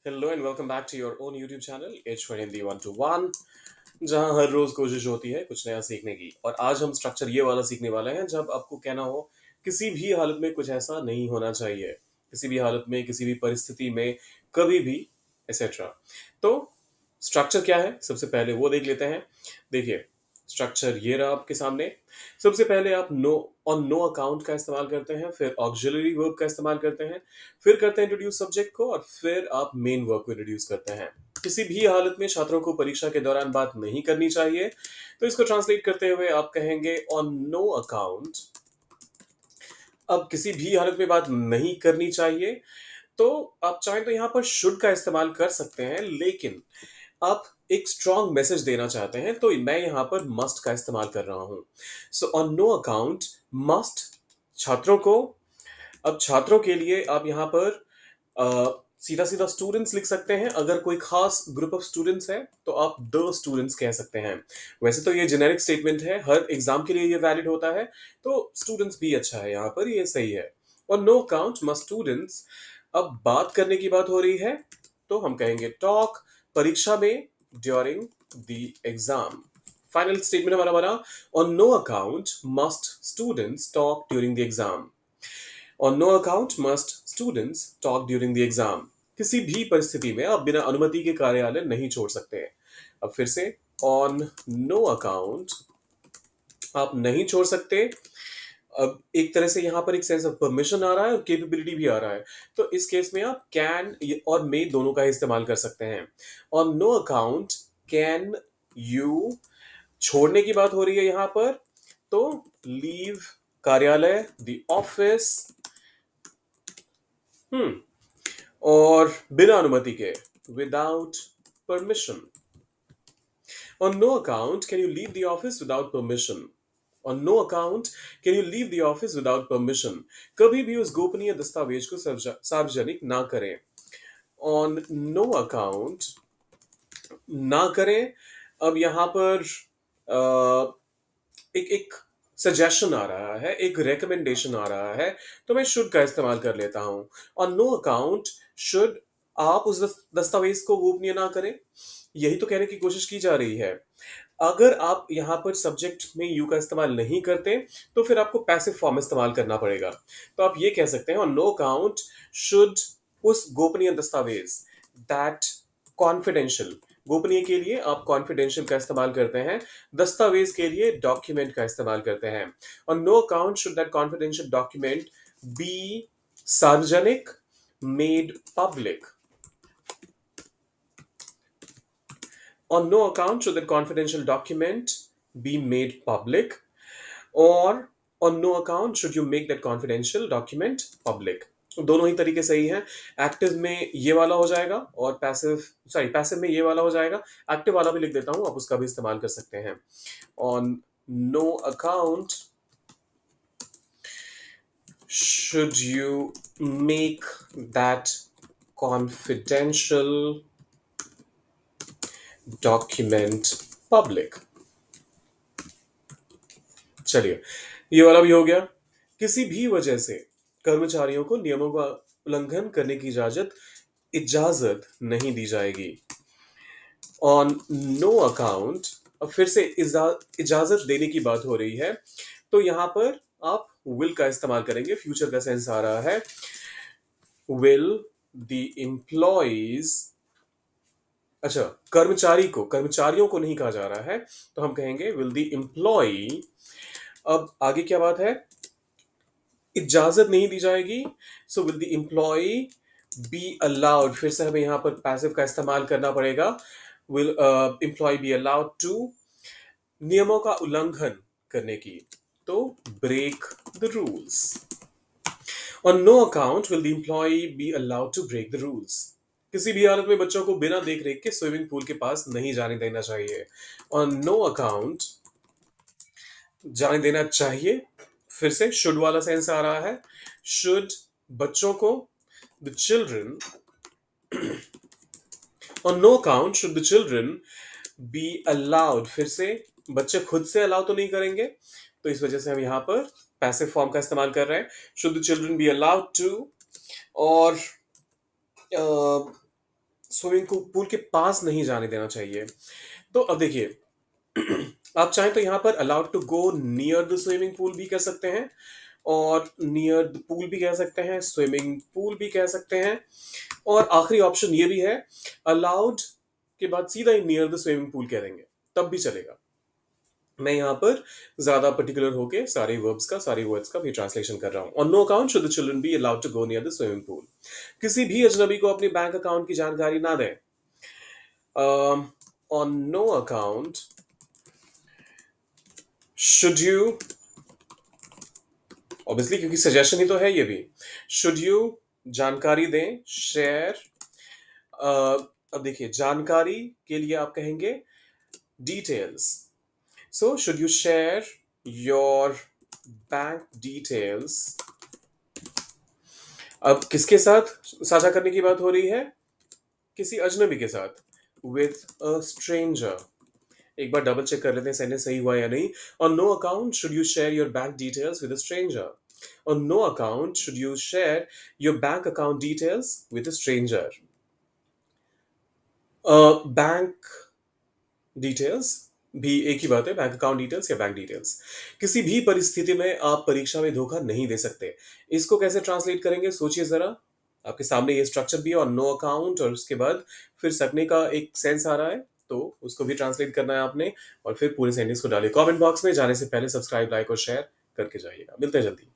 Hello and welcome back to your own YouTube channel H for Hindi 1 to 1, जहां हर रोज कोशिश होती है कुछ नया सीखने की। और आज हम स्ट्रक्चर ये वाला सीखने वाले हैं जब आपको कहना हो किसी भी हालत में कुछ ऐसा नहीं होना चाहिए, किसी भी हालत में, किसी भी परिस्थिति में, कभी भी, एक्सेट्रा। तो स्ट्रक्चर क्या है सबसे पहले वो देख लेते हैं। देखिए, स्ट्रक्चर ये रहा आपके सामने। सबसे पहले आप नो और नो अकाउंट का इस्तेमाल करते हैं, फिर ऑक्सिलरी वर्ब का इस्तेमाल करते हैं, फिर करते हैं इंट्रोड्यूस सब्जेक्ट को, और फिर आप मेन वर्ब को इंट्रोड्यूस करते हैं। किसी भी हालत में छात्रों को परीक्षा के दौरान बात नहीं करनी चाहिए, तो इसको ट्रांसलेट करते हुए आप कहेंगे ऑन नो अकाउंट। अब किसी भी हालत में बात नहीं करनी चाहिए, तो आप चाहें तो यहां पर शुड का इस्तेमाल कर सकते हैं, लेकिन आप एक स्ट्रॉन्ग मैसेज देना चाहते हैं तो मैं यहां पर मस्ट का इस्तेमाल कर रहा हूं। So on no account must छात्रों को। अब छात्रों के लिए आप यहां पर सीधा सीधा स्टूडेंट्स लिख सकते हैं। अगर कोई खास ग्रुप ऑफ स्टूडेंट्स है तो आप द स्टूडेंट्स कह सकते हैं। वैसे तो ये जेनेरिक स्टेटमेंट है, हर एग्जाम के लिए ये वैलिड होता है, तो स्टूडेंट्स भी अच्छा है, यहाँ पर ये सही है। और नो काउंट मस्ट स्टूडेंट्स। अब बात करने की बात हो रही है तो हम कहेंगे टॉक परीक्षा में, during the exam. Final statement हमारा बना, on no account must students talk during the exam. On no account must students talk during the exam। किसी भी परिस्थिति में आप बिना अनुमति के कार्यालय नहीं छोड़ सकते। अब फिर से, on no account आप नहीं छोड़ सकते। अब एक तरह से यहाँ पर एक सेंस ऑफ परमिशन आ रहा है और केपेबिलिटी भी आ रहा है, तो इस केस में आप कैन और मे दोनों का इस्तेमाल कर सकते हैं। On no account can you, छोड़ने की बात हो रही है यहाँ पर, तो लीव कार्यालय, द ऑफिस। और बिना अनुमति के, without permission. On no account can you leave the office without permission। On no account can you leave the office without permission। कभी भी उस गोपनीय दस्तावेज को सार्वजनिक ना करें। On no account ना करें। अब यहां पर एक एक सजेशन आ रहा है, एक रिकमेंडेशन आ रहा है, तो मैं शुड का इस्तेमाल कर लेता हूं। ऑन नो अकाउंट शुड आप उस दस्तावेज को गोपनीय ना करें, यही तो कहने की कोशिश की जा रही है। अगर आप यहां पर सब्जेक्ट में यू का इस्तेमाल नहीं करते तो फिर आपको पैसिव फॉर्म इस्तेमाल करना पड़ेगा। तो आप ये कह सकते हैं ऑन नो अकाउंट शुड उस गोपनीय दस्तावेज, दैट कॉन्फिडेंशियल। गोपनीय के लिए आप कॉन्फिडेंशियल का इस्तेमाल करते हैं, दस्तावेज के लिए डॉक्यूमेंट का इस्तेमाल करते हैं। On no account should that confidential document be सार्वजनिक, made public. On no account should that confidential document be made public, or on no account should you make that confidential document public। दोनों ही तरीके सही हैं। Active में ये वाला हो जाएगा और पैसिव में ये वाला हो जाएगा। एक्टिव वाला भी लिख देता हूं, आप उसका भी इस्तेमाल कर सकते हैं। On no account should you make that confidential document public। चलिए, ये वाला भी हो गया। किसी भी वजह से कर्मचारियों को नियमों का उल्लंघन करने की इजाजत नहीं दी जाएगी। ऑन नो अकाउंट, अब फिर से इजाजत देने की बात हो रही है, तो यहां पर आप विल का इस्तेमाल करेंगे। फ्यूचर का सेंस आ रहा है। विल द एम्प्लॉइज, अच्छा, कर्मचारियों को नहीं कहा जा रहा है, तो हम कहेंगे विल द एम्प्लॉय। अब आगे क्या बात है, इजाजत नहीं दी जाएगी, so will the employee be allowed. फिर से हमें यहां पर पैसिव का इस्तेमाल करना पड़ेगा। Will employee be allowed to, नियमों का उल्लंघन करने की, तो break the rules. On no account will the employee be allowed to break the rules. किसी भी हालत में बच्चों को बिना देख रेख के स्विमिंग पूल के पास नहीं जाने देना चाहिए। ऑन नो अकाउंट जाने देना चाहिए। फिर से शुड वाला सेंस आ रहा है। शुड बच्चों को, the children. On no account should the children be allowed. फिर से बच्चे खुद से अलाउ तो नहीं करेंगे, तो इस वजह से हम यहां पर पैसिव फॉर्म का इस्तेमाल कर रहे हैं। Should the children be allowed to, और स्विमिंग पूल के पास नहीं जाने देना चाहिए। तो अब देखिए, आप चाहें तो यहाँ पर allowed to go near the swimming pool भी कर सकते हैं, और नियर द पूल भी कह सकते हैं, स्विमिंग पूल भी कह सकते हैं, और आखिरी ऑप्शन ये भी है, अलाउड के बाद सीधा ही नियर द स्विमिंग पूल कह देंगे, तब भी चलेगा। मैं यहाँ पर ज्यादा पर्टिकुलर होके सारे वर्ब्स का, सारे वर्ड्स का भी ट्रांसलेशन कर रहा हूँ। On no account should the children be allowed to go near the swimming pool. किसी भी अजनबी को अपने बैंक अकाउंट की जानकारी ना दें। On no account should you, obviously क्योंकि सजेशन ही तो है ये भी, शुड यू जानकारी दें, शेयर। अब देखिए, जानकारी के लिए आप कहेंगे details. So should you share your bank details. अब किसके साथ साझा करने की बात हो रही है? किसी अजनबी के साथ, विथ अ स्ट्रेंजर। एक बार डबल चेक कर लेते हैं सेंटेंस सही हुआ या नहीं। On no account should you share your bank details with a stranger. On no account should you share your bank account details with a stranger. Bank details भी एक ही बात है, बैंक अकाउंट डिटेल्स या बैंक डिटेल्स। किसी भी परिस्थिति में आप परीक्षा में धोखा नहीं दे सकते। इसको कैसे ट्रांसलेट करेंगे, सोचिए जरा। आपके सामने ये स्ट्रक्चर भी है, ऑन नो अकाउंट, और उसके बाद फिर सकने का एक सेंस आ रहा है, तो उसको भी ट्रांसलेट करना है आपने, और फिर पूरे सेंटेंस को डालिए। कमेंट बॉक्स में जाने से पहले सब्सक्राइब, लाइक और शेयर करके जाइएगा। मिलते हैं जल्दी।